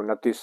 29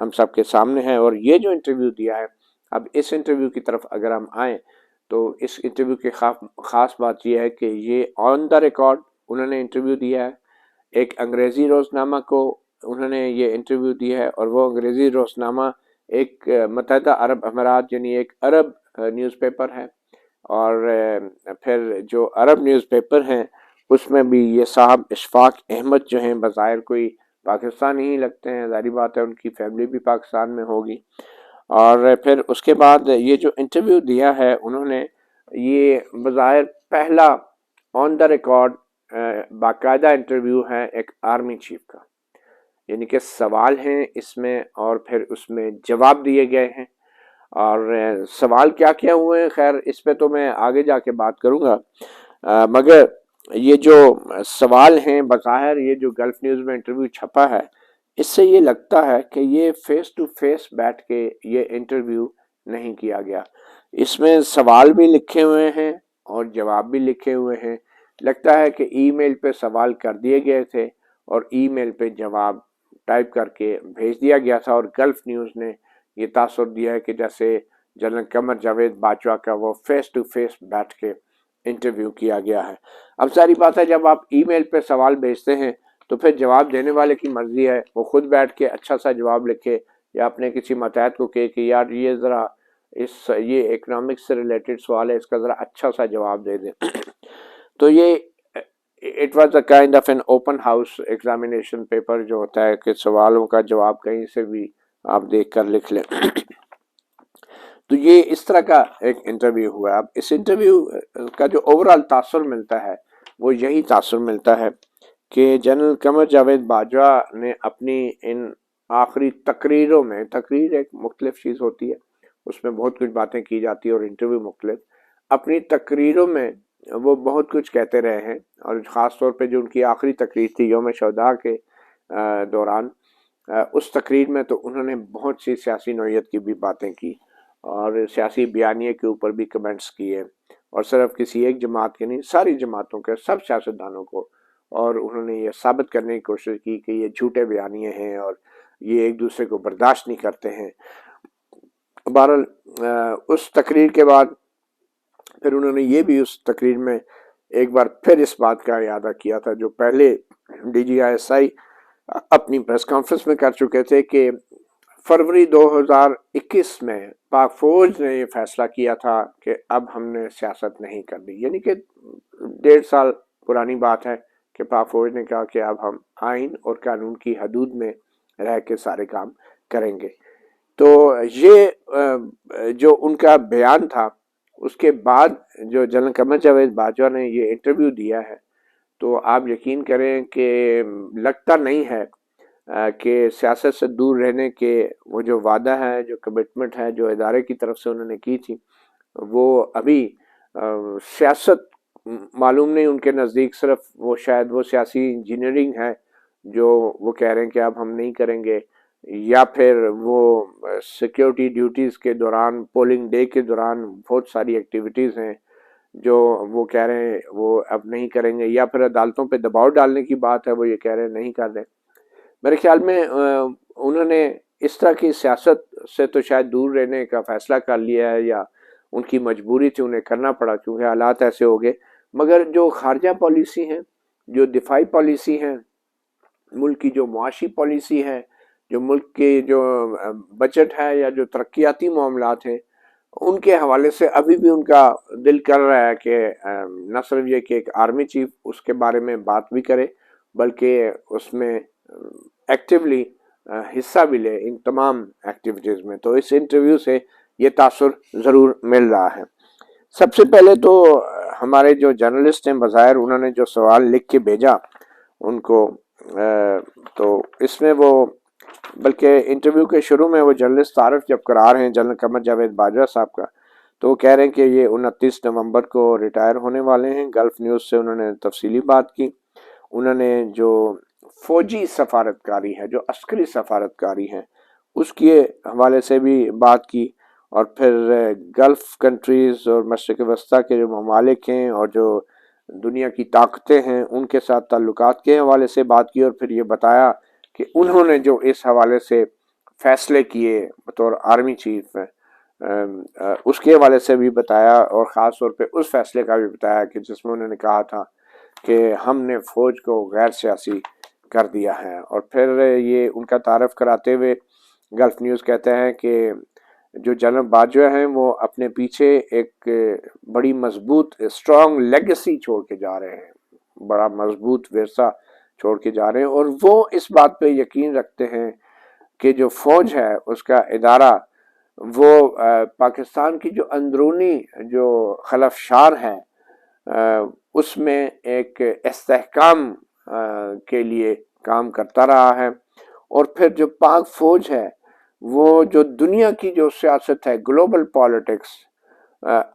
ہم سب کے سامنے ہے۔ اور یہ جو انٹرویو دیا ہے، اب اس انٹرویو کی طرف اگر ہم آئیں تو اس انٹرویو کی خاص بات یہ ہے کہ یہ آن دا ریکارڈ انہوں نے انٹرویو دیا ہے۔ ایک انگریزی روزنامہ کو انہوں نے یہ انٹرویو دیا ہے، اور وہ انگریزی روزنامہ ایک متحدہ عرب امارات یعنی ایک عرب نیوز پیپر ہے، اور پھر جو عرب نیوز پیپر ہیں اس میں بھی یہ صاحب اشفاق احمد جو ہیں بظاہر کوئی پاکستانی ہی لگتے ہیں، ظاہری بات ہے ان کی فیملی بھی پاکستان میں ہوگی۔ اور پھر اس کے بعد یہ جو انٹرویو دیا ہے انہوں نے، یہ بظاہر پہلا آن دا ریکارڈ باقاعدہ انٹرویو ہے ایک آرمی چیف کا، یعنی کہ سوال ہیں اس میں اور پھر اس میں جواب دیے گئے ہیں۔ اور سوال کیا کیا ہوئے ہیں خیر اس پہ تو میں آگے جا کے بات کروں گا، مگر یہ جو سوال ہیں بظاہر یہ جو گلف نیوز میں انٹرویو چھپا ہے اس سے یہ لگتا ہے کہ یہ فیس ٹو فیس بیٹھ کے یہ انٹرویو نہیں کیا گیا۔ اس میں سوال بھی لکھے ہوئے ہیں اور جواب بھی لکھے ہوئے ہیں، لگتا ہے کہ ای میل پہ سوال کر دیے گئے تھے اور ای میل پہ جواب ٹائپ کر کے بھیج دیا گیا تھا، اور گلف نیوز نے یہ تاثر دیا ہے کہ جیسے جنرل قمر جاوید باجوہ کا وہ فیس ٹو فیس بیٹھ کے انٹرویو کیا گیا ہے۔ اب ساری بات ہے جب آپ ای میل پہ سوال بھیجتے ہیں تو پھر جواب دینے والے کی مرضی ہے، وہ خود بیٹھ کے اچھا سا جواب لکھے یا اپنے کسی ماتحت کو کہے کہ یار یہ ذرا یہ اکنامکس سے ریلیٹڈ سوال ہے اس کا ذرا اچھا سا جواب دے دیں۔ تو یہ it was a kind of an open house examination paper جو ہوتا ہے کہ سوالوں کا جواب کہیں سے بھی آپ دیکھ کر لکھ لیں۔ تو یہ اس طرح کا ایک انٹرویو ہوا۔ اب اس انٹرویو کا جو اوورال تاثر ملتا ہے وہ یہی تاثر ملتا ہے کہ جنرل قمر جاوید باجوہ نے اپنی ان آخری تقریروں میں، تقریر ایک مختلف چیز ہوتی ہے، اس میں بہت کچھ باتیں کی جاتی ہیں اور انٹرویو مختلف، اپنی تقریروں میں وہ بہت کچھ کہتے رہے ہیں، اور خاص طور پہ جو ان کی آخری تقریر تھی یوم شہداء کے دوران، اس تقریر میں تو انہوں نے بہت سی سیاسی نوعیت کی بھی باتیں کی اور سیاسی بیانیے کے اوپر بھی کمنٹس کیے، اور صرف کسی ایک جماعت کے نہیں ساری جماعتوں کے سب سیاستدانوں کو، اور انہوں نے یہ ثابت کرنے کی کوشش کی کہ یہ جھوٹے بیانیے ہیں اور یہ ایک دوسرے کو برداشت نہیں کرتے ہیں۔ بہرحال اس تقریر کے بعد پھر انہوں نے یہ بھی اس تقریر میں ایک بار پھر اس بات کا اعادہ کیا تھا جو پہلے D G I S I اپنی پریس کانفرنس میں کر چکے تھے کہ فروری 2021 میں پاک فوج نے یہ فیصلہ کیا تھا کہ اب ہم نے سیاست نہیں کرنی، یعنی کہ 1.5 سال پرانی بات ہے کہ پاک فوج نے کہا کہ اب ہم آئین اور قانون کی حدود میں رہ کے سارے کام کریں گے۔ تو یہ جو ان کا بیان تھا، اس کے بعد جو جنرل قمر جاوید باجوہ نے یہ انٹرویو دیا ہے تو آپ یقین کریں کہ لگتا نہیں ہے کہ سیاست سے دور رہنے کے وہ جو وعدہ ہے، جو کمٹمنٹ ہے جو ادارے کی طرف سے انہوں نے کی تھی، وہ ابھی سیاست معلوم نہیں ان کے نزدیک، صرف وہ شاید وہ سیاسی انجینئرنگ ہے جو وہ کہہ رہے ہیں کہ اب ہم نہیں کریں گے، یا پھر وہ سیکیورٹی ڈیوٹیز کے دوران، پولنگ ڈے کے دوران بہت ساری ایکٹیویٹیز ہیں جو وہ کہہ رہے ہیں وہ اب نہیں کریں گے، یا پھر عدالتوں پہ دباؤ ڈالنے کی بات ہے وہ یہ کہہ رہے ہیں نہیں کر دیں۔ میرے خیال میں انہوں نے اس طرح کی سیاست سے تو شاید دور رہنے کا فیصلہ کر لیا ہے، یا ان کی مجبوری تھی، انہیں کرنا پڑا کیونکہ حالات ایسے ہو گئے، مگر جو خارجہ پالیسی ہیں، جو دفاعی پالیسی ہیں، ملک کی جو معاشی پالیسی ہے، جو ملک کے جو بجٹ ہے یا جو ترقیاتی معاملات ہیں، ان کے حوالے سے ابھی بھی ان کا دل کر رہا ہے کہ نہ صرف یہ کہ ایک آرمی چیف اس کے بارے میں بات بھی کرے بلکہ اس میں ایکٹیولی حصہ بھی لے ان تمام ایکٹیویٹیز میں۔ تو اس انٹرویو سے یہ تاثر ضرور مل رہا ہے۔ سب سے پہلے تو ہمارے جو جرنلسٹ ہیں بظاہر انہوں نے جو سوال لکھ کے بھیجا ان کو، تو اس میں وہ بلکہ انٹرویو کے شروع میں وہ جرنلسٹ تعارف جب کرا رہے ہیں جنرل قمر جاوید باجوہ صاحب کا، تو وہ کہہ رہے ہیں کہ یہ 29 نومبر کو ریٹائر ہونے والے ہیں گلف نیوز سے۔ انہوں نے تفصیلی بات کی، انہوں نے جو فوجی سفارتکاری ہے، جو عسکری سفارتکاری ہے، اس کے حوالے سے بھی بات کی، اور پھر گلف کنٹریز اور مشرق وسطیٰ کے جو ممالک ہیں اور جو دنیا کی طاقتیں ہیں ان کے ساتھ تعلقات کے حوالے سے بات کی، اور پھر یہ بتایا کہ انہوں نے جو اس حوالے سے فیصلے کیے بطور آرمی چیف اس کے حوالے سے بھی بتایا، اور خاص طور پہ اس فیصلے کا بھی بتایا کہ جس میں انہوں نے کہا تھا کہ ہم نے فوج کو غیر سیاسی کر دیا ہے۔ اور پھر یہ ان کا تعارف کراتے ہوئے گلف نیوز کہتے ہیں کہ جو جنرل باجوہ ہیں وہ اپنے پیچھے ایک بڑی مضبوط اسٹرانگ لیگیسی چھوڑ کے جا رہے ہیں، بڑا مضبوط ورثہ چھوڑ کے جا رہے ہیں، اور وہ اس بات پہ یقین رکھتے ہیں کہ جو فوج ہے اس کا ادارہ وہ پاکستان کی جو اندرونی جو خلفشار ہے اس میں ایک استحکام کے لیے کام کرتا رہا ہے۔ اور پھر جو پاک فوج ہے وہ جو دنیا کی جو سیاست ہے، گلوبل پالیٹکس،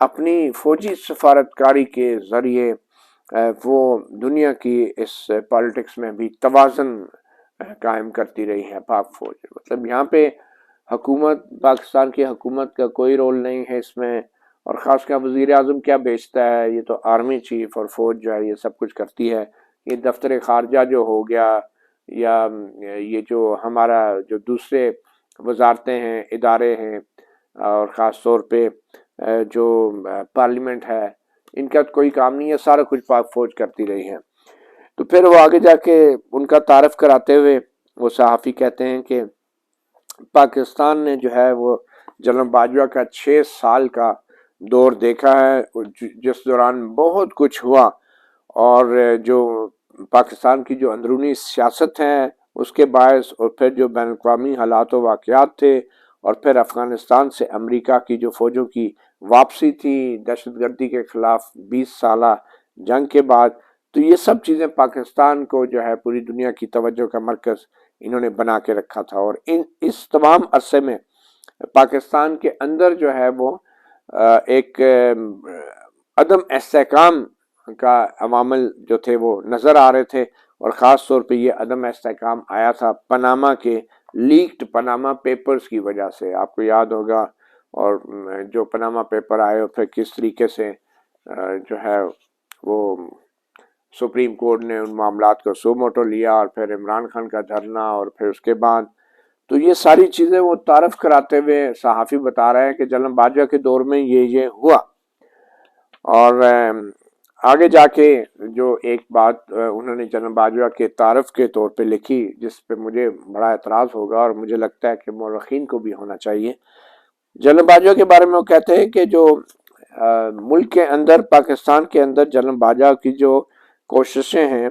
اپنی فوجی سفارتکاری کے ذریعے وہ دنیا کی اس پالیٹکس میں بھی توازن قائم کرتی رہی ہے پاک فوج۔ مطلب یہاں پہ حکومت، پاکستان کی حکومت کا کوئی رول نہیں ہے اس میں، اور خاص کر وزیر اعظم کیا بیچتا ہے، یہ تو آرمی چیف اور فوج جو ہے یہ سب کچھ کرتی ہے۔ یہ دفتر خارجہ جو ہو گیا، یا یہ جو ہمارا جو دوسرے وزارتیں ہیں، ادارے ہیں، اور خاص طور پہ جو پارلیمنٹ ہے، ان کا کوئی کام نہیں ہے، سارا کچھ پاک فوج کرتی رہی ہے۔ تو پھر وہ آگے جا کے ان کا تعارف کراتے ہوئے وہ صحافی کہتے ہیں کہ پاکستان نے جو ہے وہ جنرل باجوہ کا 6 سال کا دور دیکھا ہے، جس دوران بہت کچھ ہوا، اور جو پاکستان کی جو اندرونی سیاست ہے اس کے باعث، اور پھر جو بین الاقوامی حالات و واقعات تھے، اور پھر افغانستان سے امریکہ کی جو فوجوں کی واپسی تھی دہشت گردی کے خلاف 20 سالہ جنگ کے بعد، تو یہ سب چیزیں پاکستان کو جو ہے پوری دنیا کی توجہ کا مرکز انہوں نے بنا کے رکھا تھا۔ اور اس تمام عرصے میں پاکستان کے اندر جو ہے وہ ایک عدم استحکام کا عوامل جو تھے وہ نظر آ رہے تھے، اور خاص طور پہ یہ عدم استحکام آیا تھا پناما کے لیکڈ پناما پیپرز کی وجہ سے۔ آپ کو یاد ہوگا، اور جو پناما پیپر آئے اور پھر کس طریقے سے جو ہے وہ سپریم کورٹ نے ان معاملات کو سو موٹو لیا، اور پھر عمران خان کا دھرنا، اور پھر اس کے بعد تو یہ ساری چیزیں وہ تعارف کراتے ہوئے صحافی بتا رہے ہیں کہ جنرل باجوہ کے دور میں یہ ہوا۔ اور آگے جا کے جو ایک بات انہوں نے جنرل باجوہ کے تعارف کے طور پہ لکھی، جس پہ مجھے بڑا اعتراض ہوگا، اور مجھے لگتا ہے کہ مورخین کو بھی ہونا چاہیے۔ جنرل باجوہ کے بارے میں وہ کہتے ہیں کہ جو ملک کے اندر، پاکستان کے اندر جنرل باجوہ کی جو کوششیں ہیں،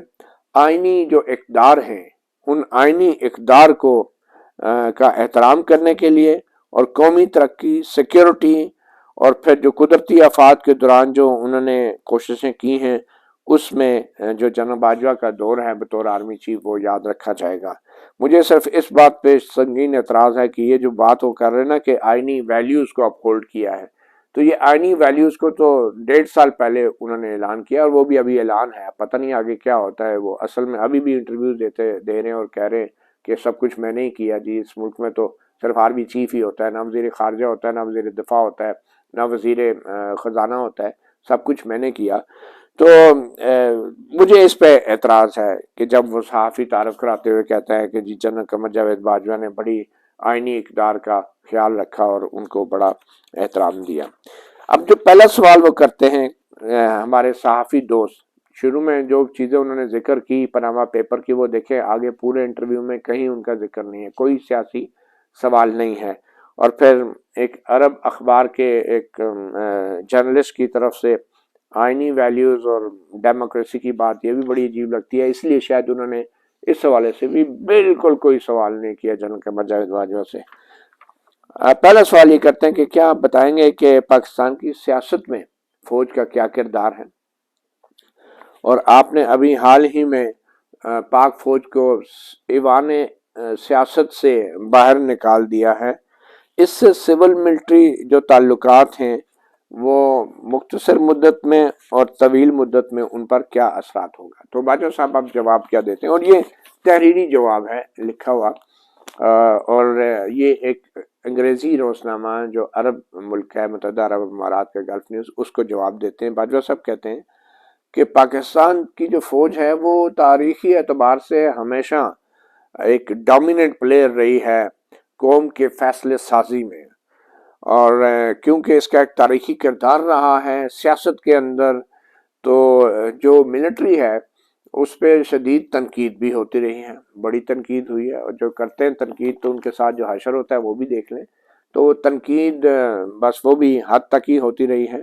آئینی جو اقدار ہیں، ان آئینی اقدار کو کا احترام کرنے کے لیے، اور قومی ترقی، سیکیورٹی، اور پھر جو قدرتی آفات کے دوران جو انہوں نے کوششیں کی ہیں، اس میں جو جنرل باجوہ کا دور ہے بطور آرمی چیف وہ یاد رکھا جائے گا۔ مجھے صرف اس بات پہ سنگین اعتراض ہے کہ یہ جو بات وہ کر رہے ہیں نا کہ آئینی ویلیوز کو اپہولڈ کیا ہے، تو یہ آئینی ویلیوز کو تو 1.5 سال پہلے انہوں نے اعلان کیا، اور وہ بھی ابھی اعلان ہے، پتہ نہیں آگے کیا ہوتا ہے۔ وہ اصل میں ابھی بھی انٹرویوز دے رہے ہیں اور کہہ رہے ہیں کہ سب کچھ میں نے ہی کیا جی، اس ملک میں تو صرف آرمی چیف ہی ہوتا ہے، نہ وزیر خارجہ ہوتا ہے، نہ وزیر دفاع ہوتا ہے، نہ وزیر خزانہ ہوتا ہے، سب کچھ میں نے کیا۔ تو مجھے اس پہ اعتراض ہے کہ جب وہ صحافی تعارف کراتے ہوئے کہتا ہے کہ جی جنرل قمر جاوید باجوہ نے بڑی آئینی اقدار کا خیال رکھا اور ان کو بڑا احترام دیا۔ اب جو پہلا سوال وہ کرتے ہیں ہمارے صحافی دوست، شروع میں جو چیزیں انہوں نے ذکر کی پناما پیپر کی، وہ دیکھیں آگے پورے انٹرویو میں کہیں ان کا ذکر نہیں ہے، کوئی سیاسی سوال نہیں ہے۔ اور پھر ایک عرب اخبار کے ایک جرنلسٹ کی طرف سے آئینی ویلیوز اور ڈیموکریسی کی بات، یہ بھی بڑی عجیب لگتی ہے، اس لیے شاید انہوں نے اس حوالے سے بھی بالکل کوئی سوال نہیں کیا جنرل قمر جاوید باجوہ سے۔ پہلا سوال یہ کرتے ہیں کہ کیا آپ بتائیں گے کہ پاکستان کی سیاست میں فوج کا کیا کردار ہے؟ اور آپ نے ابھی حال ہی میں پاک فوج کو ایوان سیاست سے باہر نکال دیا ہے، اس سے سول ملٹری جو تعلقات ہیں وہ مختصر مدت میں اور طویل مدت میں ان پر کیا اثرات ہوگا؟ تو باجوہ صاحب آپ جواب کیا دیتے ہیں؟ اور یہ تحریری جواب ہے لکھا ہوا، اور یہ ایک انگریزی روزنامہ جو عرب ملک ہے، متحدہ عرب امارات کا گلف نیوز، اس کو جواب دیتے ہیں۔ باجوہ صاحب کہتے ہیں کہ پاکستان کی جو فوج ہے وہ تاریخی اعتبار سے ہمیشہ ایک ڈومیننٹ پلیئر رہی ہے، قوم کے فیصلے سازی میں، اور کیونکہ اس کا ایک تاریخی کردار رہا ہے سیاست کے اندر، تو جو ملٹری ہے اس پہ شدید تنقید بھی ہوتی رہی ہے، بڑی تنقید ہوئی ہے، اور جو کرتے ہیں تنقید تو ان کے ساتھ جو حشر ہوتا ہے وہ بھی دیکھ لیں، تو تنقید بس وہ بھی حد تک ہی ہوتی رہی ہے،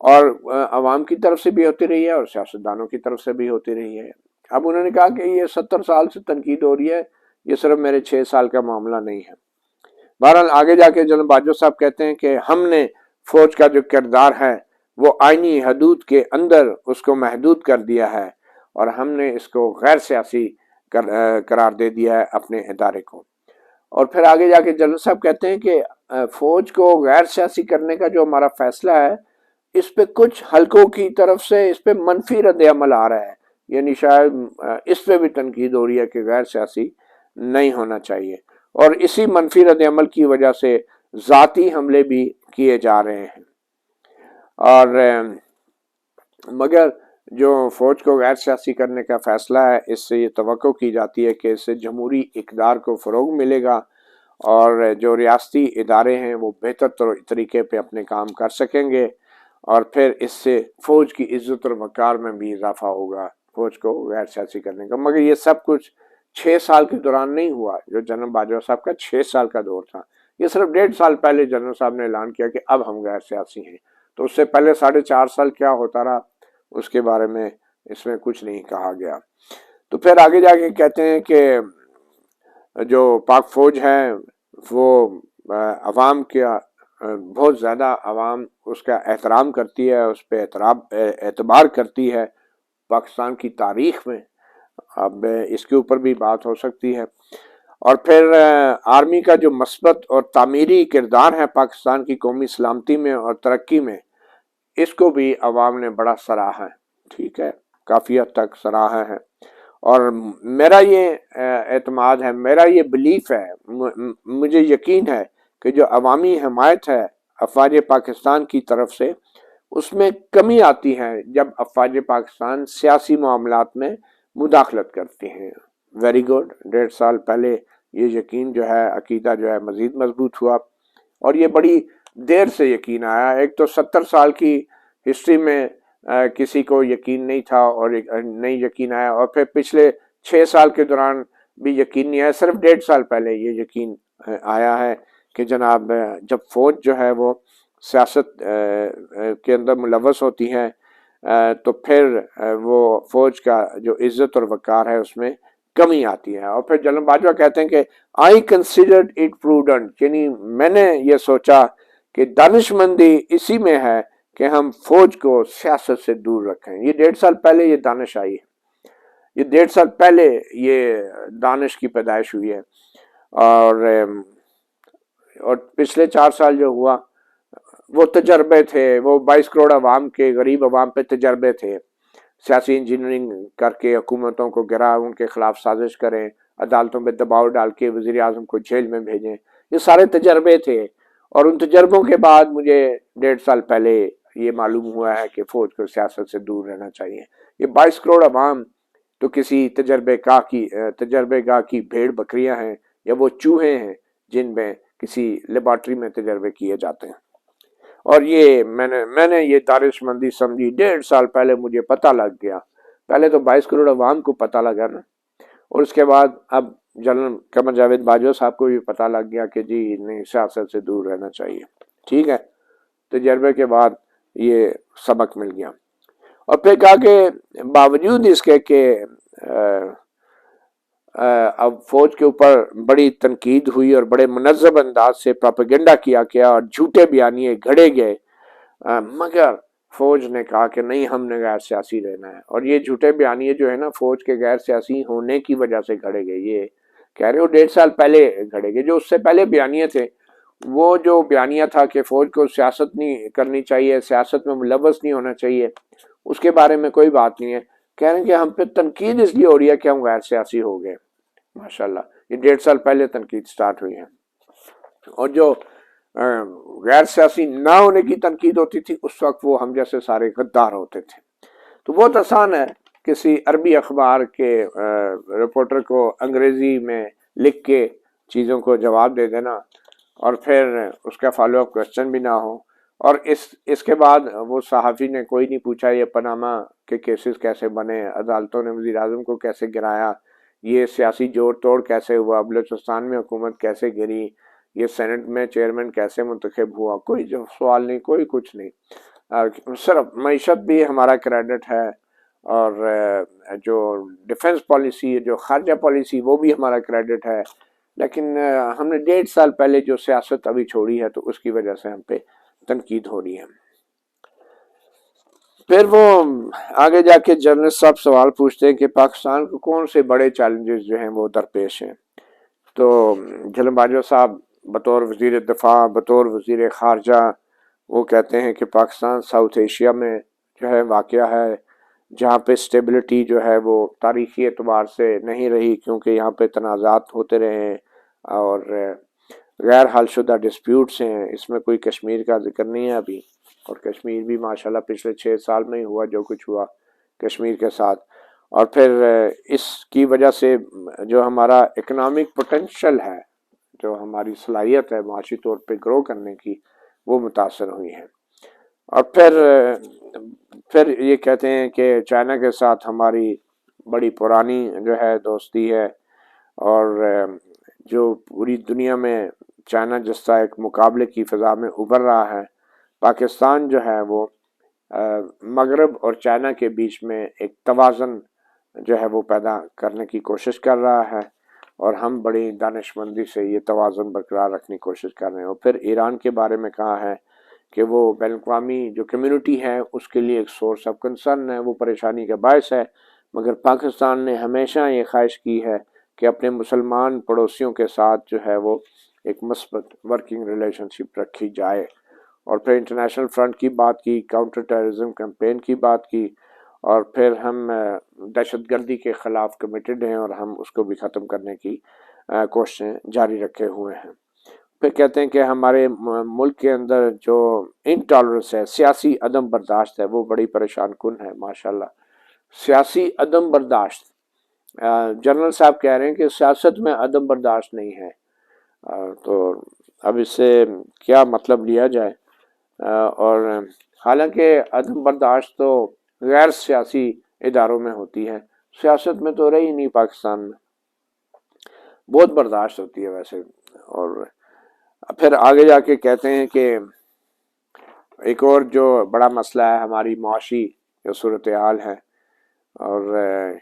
اور عوام کی طرف سے بھی ہوتی رہی ہے اور سیاستدانوں کی طرف سے بھی ہوتی رہی ہے۔ اب انہوں نے کہا کہ یہ 70 سال سے تنقید ہو رہی ہے، یہ صرف میرے 6 سال کا معاملہ نہیں ہے۔ بہرحال آگے جا کے جناب باجوہ صاحب کہتے ہیں کہ ہم نے فوج کا جو کردار ہے وہ آئینی حدود کے اندر اس کو محدود کر دیا ہے، اور ہم نے اس کو غیر سیاسی قرار دے دیا ہے اپنے ادارے کو۔ اور پھر آگے جا کے جنرل صاحب کہتے ہیں کہ فوج کو غیر سیاسی کرنے کا جو ہمارا فیصلہ ہے، اس پہ کچھ حلقوں کی طرف سے اس پہ منفی رد عمل آ رہا ہے، یعنی شاید اس پہ بھی تنقید ہو رہی ہے کہ غیر سیاسی نہیں ہونا چاہیے، اور اسی منفی رد عمل کی وجہ سے ذاتی حملے بھی کیے جا رہے ہیں۔ اور مگر جو فوج کو غیر سیاسی کرنے کا فیصلہ ہے، اس سے یہ توقع کی جاتی ہے کہ اس سے جمہوری اقدار کو فروغ ملے گا، اور جو ریاستی ادارے ہیں وہ بہتر طریقے پہ اپنے کام کر سکیں گے، اور پھر اس سے فوج کی عزت اور وقار میں بھی اضافہ ہوگا فوج کو غیر سیاسی کرنے کا۔ مگر یہ سب کچھ 6 سال کے دوران نہیں ہوا، جو جنرل باجوہ صاحب کا 6 سال کا دور تھا، یہ صرف 1.5 سال پہلے جنرل صاحب نے اعلان کیا کہ اب ہم غیر سیاسی ہیں، تو اس سے پہلے 4.5 سال کیا ہوتا رہا اس کے بارے میں اس میں کچھ نہیں کہا گیا۔ تو پھر آگے جا کے کہتے ہیں کہ جو پاک فوج ہے وہ عوام کا بہت زیادہ عوام اس کا احترام کرتی ہے، اس پہ اعتبار کرتی ہے پاکستان کی تاریخ میں۔ اب اس کے اوپر بھی بات ہو سکتی ہے۔ اور پھر آرمی کا جو مثبت اور تعمیری کردار ہے پاکستان کی قومی سلامتی میں اور ترقی میں، اس کو بھی عوام نے بڑا سراہا ہے، ٹھیک ہے، کافی حد تک سراہا ہے۔ اور میرا یہ اعتماد ہے، میرا یہ بلیف ہے، مجھے یقین ہے کہ جو عوامی حمایت ہے افواج پاکستان کی طرف سے، اس میں کمی آتی ہے جب افواج پاکستان سیاسی معاملات میں مداخلت کرتی ہیں۔ ویری گڈ، 1.5 سال پہلے یہ یقین جو ہے، عقیدہ جو ہے مزید مضبوط ہوا، اور یہ بڑی دیر سے یقین آیا۔ ایک تو 70 سال کی ہسٹری میں کسی کو یقین نہیں تھا اور نہیں یقین آیا، اور پھر پچھلے 6 سال کے دوران بھی یقین نہیں آیا، صرف 1.5 سال پہلے یہ یقین آیا ہے کہ جناب جب فوج جو ہے وہ سیاست کے اندر ملوث ہوتی ہے تو پھر وہ فوج کا جو عزت اور وقار ہے اس میں کمی آتی ہے۔ اور پھر جنرل باجوہ کہتے ہیں کہ I considered it prudent، یعنی میں نے یہ سوچا کہ دانش مندی اسی میں ہے کہ ہم فوج کو سیاست سے دور رکھیں۔ یہ 1.5 سال پہلے یہ دانش آئی ہے، یہ 1.5 سال پہلے یہ دانش کی پیدائش ہوئی ہے، اور پچھلے 4 سال جو ہوا وہ تجربے تھے، وہ 22 کروڑ عوام کے، غریب عوام پہ تجربے تھے، سیاسی انجینئرنگ کر کے حکومتوں کو گرا، ان کے خلاف سازش کریں، عدالتوں پہ دباؤ ڈال کے وزیر اعظم کو جیل میں بھیجیں، یہ سارے تجربے تھے۔ اور ان تجربوں کے بعد مجھے 1.5 سال پہلے یہ معلوم ہوا ہے کہ فوج کو سیاست سے دور رہنا چاہیے۔ یہ 22 کروڑ عوام تو کسی تجربے گاہ کی بھیڑ بکریاں ہیں، یا وہ چوہے ہیں جن میں کسی لیبارٹری میں تجربے کیے جاتے ہیں۔ اور یہ میں نے یہ دانش مندی سمجھی 1.5 سال پہلے، مجھے پتہ لگ گیا۔ پہلے تو 22 کروڑ عوام کو پتہ لگا نا، اور اس کے بعد اب جنرل قمر جاوید باجوہ صاحب کو بھی پتہ لگ گیا کہ جی نہیں، سیاست سے دور رہنا چاہیے، ٹھیک ہے۔ تجربے کے بعد یہ سبق مل گیا۔ اور پھر کہا کہ باوجود اس کے کہ اب فوج کے اوپر بڑی تنقید ہوئی اور بڑے منظم انداز سے پروپیگنڈا کیا گیا اور جھوٹے بیانیے گھڑے گئے، مگر فوج نے کہا کہ نہیں، ہم نے غیر سیاسی رہنا ہے۔ اور یہ جھوٹے بیانیے جو ہے نا، فوج کے غیر سیاسی ہونے کی وجہ سے گھڑے گئے، یہ کہہ رہے ہو 1.5 سال پہلے گھڑے گئے۔ جو اس سے پہلے بیانیے تھے، وہ جو بیانیہ تھا کہ فوج کو سیاست نہیں کرنی چاہیے، سیاست میں ملوث نہیں ہونا چاہیے، اس کے بارے میں کوئی بات نہیں ہے۔ کہہ رہے ہیں کہ ہم پہ تنقید اس لیے ہو رہی ہے کہ ہم غیر سیاسی ہو گئے۔ ماشاءاللہ، یہ 1.5 سال پہلے تنقید سٹارٹ ہوئی ہے۔ اور جو غیر سیاسی نہ ہونے کی تنقید ہوتی تھی، اس وقت وہ ہم جیسے سارے غدار ہوتے تھے۔ تو بہت آسان ہے کسی عربی اخبار کے رپورٹر کو انگریزی میں لکھ کے چیزوں کو جواب دے دینا اور پھر اس کا فالو اپ کوشچن بھی نہ ہو. اور اس کے بعد وہ صحافی نے کوئی نہیں پوچھا یہ پاناما کے کیسز کیسے بنے, عدالتوں نے وزیر اعظم کو کیسے گرایا, یہ سیاسی جوڑ توڑ کیسے ہوا, بلوچستان میں حکومت کیسے گری, یہ سینٹ میں چیئرمین کیسے منتخب ہوا, کوئی جو سوال نہیں, کوئی کچھ نہیں. صرف معیشت بھی ہمارا کریڈٹ ہے, اور جو ڈیفنس پالیسی, جو خارجہ پالیسی, وہ بھی ہمارا کریڈٹ ہے. لیکن ہم نے 1.5 سال پہلے جو سیاست ابھی چھوڑی ہے تو اس کی وجہ سے ہم پہ تنقید ہو رہی ہے. پھر وہ آگے جا کے جرنلسٹ صاحب سوال پوچھتے ہیں کہ پاکستان کو کون سے بڑے چیلنجز جو ہیں وہ درپیش ہیں. تو جھلم باجوہ صاحب بطور وزیر دفاع, بطور وزیر خارجہ, وہ کہتے ہیں کہ پاکستان ساؤتھ ایشیا میں جو ہے واقع ہے, جہاں پہ سٹیبلٹی جو ہے وہ تاریخی اعتبار سے نہیں رہی, کیونکہ یہاں پہ تنازعات ہوتے رہے ہیں اور غیر حل شدہ ڈسپیوٹس ہیں. اس میں کوئی کشمیر کا ذکر نہیں ہے ابھی, اور کشمیر بھی ماشاءاللہ پچھلے 6 سال میں ہی ہوا جو کچھ ہوا کشمیر کے ساتھ. اور پھر اس کی وجہ سے جو ہمارا اکنامک پوٹینشل ہے, جو ہماری صلاحیت ہے معاشی طور پہ گرو کرنے کی, وہ متاثر ہوئی ہے. اور پھر یہ کہتے ہیں کہ چائنا کے ساتھ ہماری بڑی پرانی جو ہے دوستی ہے, اور جو پوری دنیا میں چائنا جس طرح ایک مقابلے کی فضا میں ابھر رہا ہے, پاکستان جو ہے وہ مغرب اور چائنا کے بیچ میں ایک توازن جو ہے وہ پیدا کرنے کی کوشش کر رہا ہے, اور ہم بڑی دانش مندی سے یہ توازن برقرار رکھنے کی کوشش کر رہے ہیں. اور پھر ایران کے بارے میں کہا ہے کہ وہ بین الاقوامی جو کمیونٹی ہے اس کے لیے ایک سورس آف کنسرن ہے, وہ پریشانی کا باعث ہے, مگر پاکستان نے ہمیشہ یہ خواہش کی ہے کہ اپنے مسلمان پڑوسیوں کے ساتھ جو ہے وہ ایک مثبت ورکنگ ریلیشن شپ رکھی جائے. اور پھر انٹرنیشنل فرنٹ کی بات کی, کاؤنٹر ٹیررزم کیمپین کی بات کی, اور پھر ہم دہشت گردی کے خلاف کمیٹڈ ہیں اور ہم اس کو بھی ختم کرنے کی کوششیں جاری رکھے ہوئے ہیں. پھر کہتے ہیں کہ ہمارے ملک کے اندر جو انٹالرنس ہے, سیاسی عدم برداشت ہے, وہ بڑی پریشان کن ہے. ماشاءاللہ سیاسی عدم برداشت, جنرل صاحب کہہ رہے ہیں کہ سیاست میں عدم برداشت نہیں ہے. تو اب اس سے کیا مطلب لیا جائے؟ اور حالانکہ عدم برداشت تو غیر سیاسی اداروں میں ہوتی ہے, سیاست میں تو رہی نہیں. پاکستان میں بہت برداشت ہوتی ہے ویسے. اور پھر آگے جا کے کہتے ہیں کہ ایک اور جو بڑا مسئلہ ہے ہماری معاشی جو صورتحال ہے, اور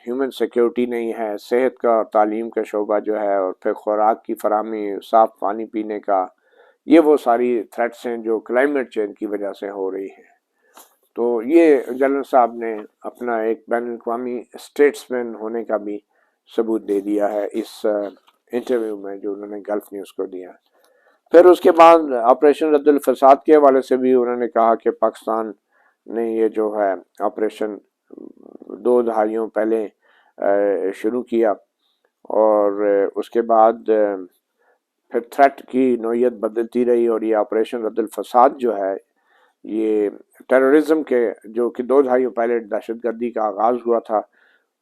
ہیومن سیکیورٹی نہیں ہے, صحت کا اور تعلیم کا شعبہ جو ہے, اور پھر خوراک کی فراہمی, صاف پانی پینے کا, یہ وہ ساری تھریٹس ہیں جو کلائمیٹ چینج کی وجہ سے ہو رہی ہیں. تو یہ جنرل صاحب نے اپنا ایک بین الاقوامی اسٹیٹس مین ہونے کا بھی ثبوت دے دیا ہے اس انٹرویو میں جو انہوں نے گلف نیوز کو دیا. پھر اس کے بعد آپریشن رد الفساد کے حوالے سے بھی انہوں نے کہا کہ پاکستان نے یہ جو ہے آپریشن 2 دہائیوں پہلے شروع کیا, اور اس کے بعد پھر تھریٹ کی نوعیت بدلتی رہی, اور یہ آپریشن رد الفساد جو ہے یہ ٹیررزم کے جو کہ 2 دہائیوں پہلے دہشت گردی کا آغاز ہوا تھا,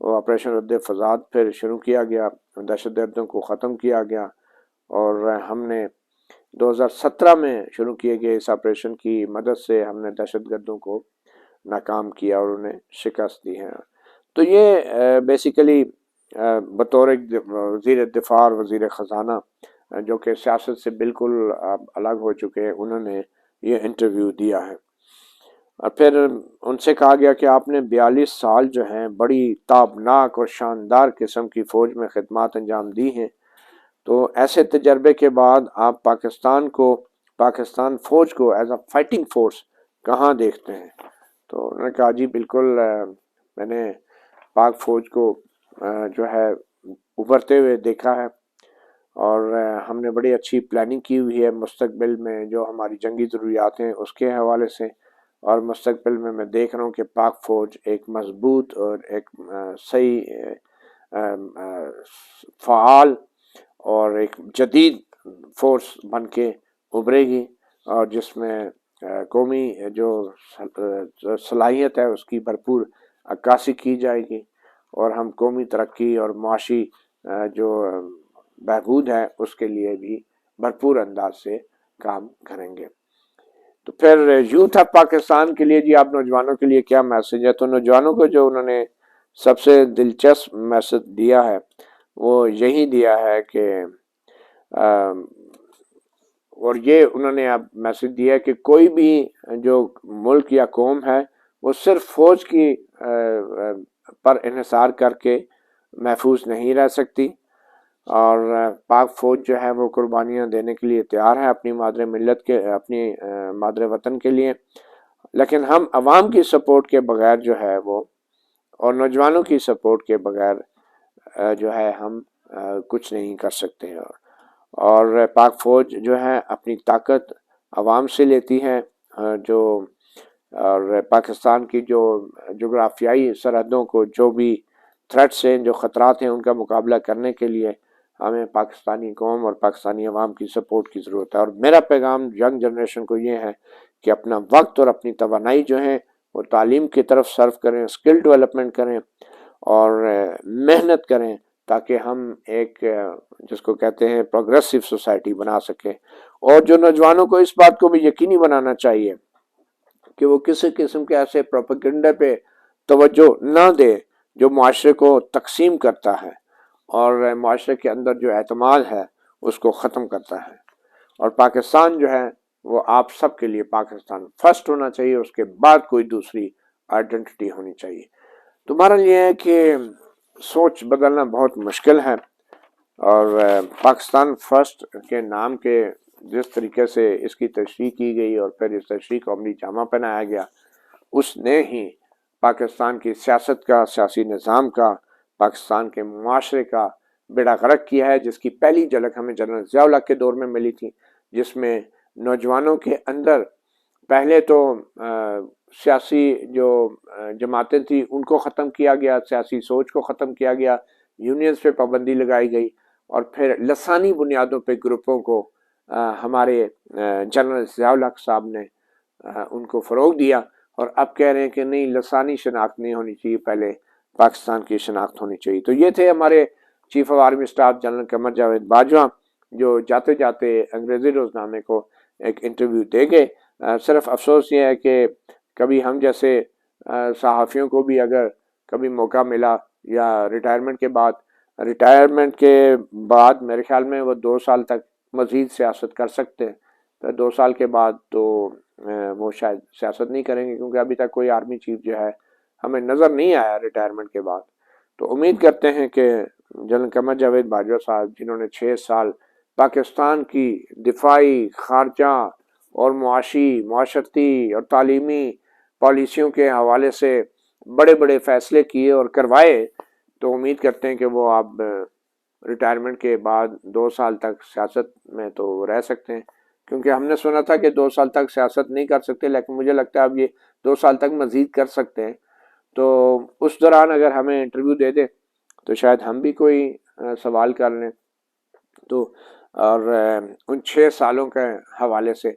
وہ آپریشن رد الفساد پھر شروع کیا گیا, دہشت گردوں کو ختم کیا گیا, اور ہم نے 2017 میں شروع کیے گئے اس آپریشن کی مدد سے ہم نے دہشت گردوں کو ناکام کیا اور انہیں شکست دی ہے. تو یہ بیسیکلی بطور ایک وزیر دفاع اور وزیر خزانہ جو کہ سیاست سے بالکل الگ ہو چکے ہیں, انہوں نے یہ انٹرویو دیا ہے. اور پھر ان سے کہا گیا کہ آپ نے 42 سال جو ہیں بڑی تابناک اور شاندار قسم کی فوج میں خدمات انجام دی ہیں, تو ایسے تجربے کے بعد آپ پاکستان فوج کو ایز اے فائٹنگ فورس کہاں دیکھتے ہیں؟ تو انہوں نے کہا جی بالکل, میں نے پاک فوج کو جو ہے ابھرتے ہوئے دیکھا ہے, اور ہم نے بڑی اچھی پلاننگ کی ہوئی ہے مستقبل میں جو ہماری جنگی ضروریات ہیں اس کے حوالے سے, اور مستقبل میں دیکھ رہا ہوں کہ پاک فوج ایک مضبوط اور ایک صحیح فعال اور ایک جدید فورس بن کے ابھرے گی, اور جس میں قومی جو صلاحیت ہے اس کی بھرپور عکاسی کی جائے گی, اور ہم قومی ترقی اور معاشی جو بہبود ہے اس کے لیے بھی بھرپور انداز سے کام کریں گے۔ تو پھر یوتھ آف پاکستان کے لیے جی آپ نوجوانوں کے لیے کیا میسج ہے؟ تو نوجوانوں کو جو انہوں نے سب سے دلچسپ میسج دیا ہے وہ یہی دیا ہے کہ اور یہ انہوں نے اب میسج دیا کہ کوئی بھی جو ملک یا قوم ہے وہ صرف فوج کی پر انحصار کر کے محفوظ نہیں رہ سکتی، اور پاک فوج جو ہے وہ قربانیاں دینے کے لیے تیار ہے اپنی مادر ملت کے، اپنی مادر وطن کے لیے، لیکن ہم عوام کی سپورٹ کے بغیر جو ہے وہ، اور نوجوانوں کی سپورٹ کے بغیر جو ہے ہم کچھ نہیں کر سکتے۔ اور پاک فوج جو ہے اپنی طاقت عوام سے لیتی ہے، جو اور پاکستان کی جو جغرافیائی سرحدوں کو جو بھی تھریٹس ہیں، جو خطرات ہیں، ان کا مقابلہ کرنے کے لیے ہمیں پاکستانی قوم اور پاکستانی عوام کی سپورٹ کی ضرورت ہے۔ اور میرا پیغام ینگ جنریشن کو یہ ہے کہ اپنا وقت اور اپنی توانائی جو ہے وہ تعلیم کی طرف صرف کریں، اسکل ڈیولپمنٹ کریں اور محنت کریں، تاکہ ہم ایک جس کو کہتے ہیں پروگریسو سوسائٹی بنا سکیں۔ اور جو نوجوانوں کو اس بات کو بھی یقینی بنانا چاہیے کہ وہ کسی قسم کے ایسے پروپیگنڈے پہ توجہ نہ دے جو معاشرے کو تقسیم کرتا ہے اور معاشرے کے اندر جو اعتماد ہے اس کو ختم کرتا ہے۔ اور پاکستان جو ہے وہ آپ سب کے لیے پاکستان فرسٹ ہونا چاہیے، اس کے بعد کوئی دوسری آئیڈینٹی ہونی چاہیے۔ تو بہرحال یہ ہے کہ سوچ بدلنا بہت مشکل ہے، اور پاکستان فرسٹ کے نام کے جس طریقے سے اس کی تشریح کی گئی اور پھر اس تشریح کو عملی جامہ پہنایا گیا، اس نے ہی پاکستان کی سیاست کا، سیاسی نظام کا، پاکستان کے معاشرے کا بیڑا غرق کیا ہے، جس کی پہلی جھلک ہمیں جنرل ضیاء الحق کے دور میں ملی تھی، جس میں نوجوانوں کے اندر پہلے تو سیاسی جو جماعتیں تھیں ان کو ختم کیا گیا، سیاسی سوچ کو ختم کیا گیا، یونینز پہ پابندی لگائی گئی، اور پھر لسانی بنیادوں پہ گروپوں کو ہمارے جنرل ضیاء الحق صاحب نے ان کو فروغ دیا، اور اب کہہ رہے ہیں کہ نہیں، لسانی شناخت نہیں ہونی چاہیے، پہلے پاکستان کی شناخت ہونی چاہیے۔ تو یہ تھے ہمارے chief of army staff general Qamar Javed Bajwa, جو جاتے جاتے انگریزی روزنامے کو ایک انٹرویو دے گئے۔ صرف افسوس یہ ہے کہ کبھی ہم جیسے صحافیوں کو بھی اگر کبھی موقع ملا یا ریٹائرمنٹ کے بعد میرے خیال میں وہ 2 سال تک مزید سیاست کر سکتے ہیں، تو 2 سال کے بعد تو وہ شاید سیاست نہیں کریں گے، کیونکہ ابھی تک کوئی آرمی چیف جو ہے ہمیں نظر نہیں آیا ریٹائرمنٹ کے بعد۔ تو امید کرتے ہیں کہ جنرل قمر جاوید باجوہ صاحب، جنہوں نے 6 سال پاکستان کی دفاعی، خارجہ اور معاشرتی اور تعلیمی پالیسیوں کے حوالے سے بڑے بڑے فیصلے کیے اور کروائے، تو امید کرتے ہیں کہ وہ اب ریٹائرمنٹ کے بعد 2 سال تک سیاست میں تو رہ سکتے ہیں، کیونکہ ہم نے سنا تھا کہ 2 سال تک سیاست نہیں کر سکتے، لیکن مجھے لگتا ہے اب یہ 2 سال تک مزید کر سکتے ہیں۔ تو اس دوران اگر ہمیں انٹرویو دے دیں تو شاید ہم بھی کوئی سوال کر لیں، تو اور ان 6 سالوں کے حوالے سے،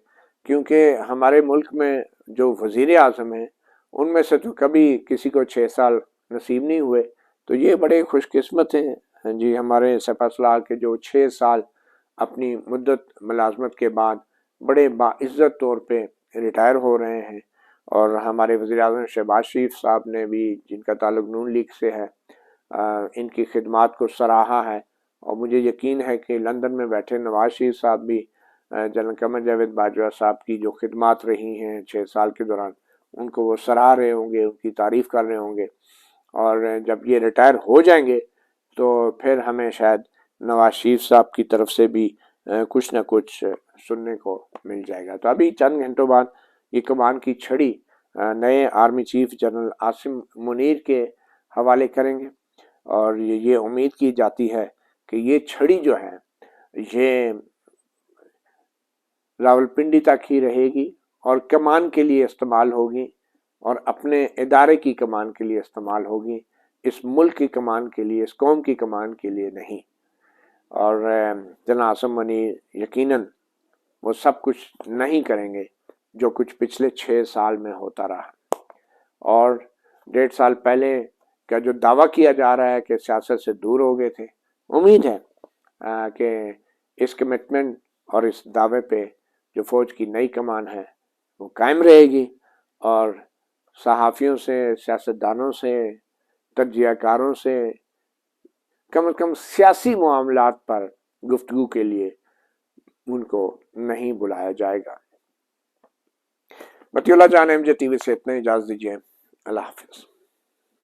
کیونکہ ہمارے ملک میں جو وزیر اعظم ہیں ان میں سے تو کبھی کسی کو 6 سال نصیب نہیں ہوئے، تو یہ بڑے خوش قسمت ہیں جی ہمارے سپہ سالار کے جو 6 سال اپنی مدت ملازمت کے بعد بڑے باعزت طور پہ ریٹائر ہو رہے ہیں۔ اور ہمارے وزیر اعظم شہباز شریف صاحب نے بھی، جن کا تعلق نون لیگ سے ہے، ان کی خدمات کو سراہا ہے، اور مجھے یقین ہے کہ لندن میں بیٹھے نواز شریف صاحب بھی جنرل قمر جاوید باجوہ صاحب کی جو خدمات رہی ہیں 6 سال کے دوران، ان کو وہ سراہ رہے ہوں گے، ان کی تعریف کر رہے ہوں گے، اور جب یہ ریٹائر ہو جائیں گے تو پھر ہمیں شاید نواز شریف صاحب کی طرف سے بھی کچھ نہ کچھ سننے کو مل جائے گا۔ تو ابھی چند گھنٹوں بعد یہ کمان کی چھڑی نئے army chief general Asim Munir کے حوالے کریں گے، اور یہ امید کی جاتی ہے کہ یہ چھڑی جو ہے یہ راولپنڈی تک ہی رہے گی اور کمان کے لیے استعمال ہوگی، اور اپنے ادارے کی کمان کے لیے استعمال ہوگی، اس ملک کی کمان کے لیے، اس قوم کی کمان کے لیے نہیں۔ اور جنرل عاصم منیر یقیناً وہ سب کچھ نہیں کریں گے جو کچھ پچھلے 6 سال میں ہوتا رہا، اور 1.5 سال پہلے کا جو دعویٰ کیا جا رہا ہے کہ سیاست سے دور ہو گئے تھے، امید ہے کہ اس کمٹمنٹ اور اس دعوے پہ جو فوج کی نئی کمان ہے وہ قائم رہے گی، اور صحافیوں سے، سیاستدانوں سے، تجزیہ کاروں سے کم از کم سیاسی معاملات پر گفتگو کے لیے ان کو نہیں بلایا جائے گا۔ مطیع اللہ جان، MJ ٹی وی سے اتنا، اجازت دیجیے، اللہ حافظ۔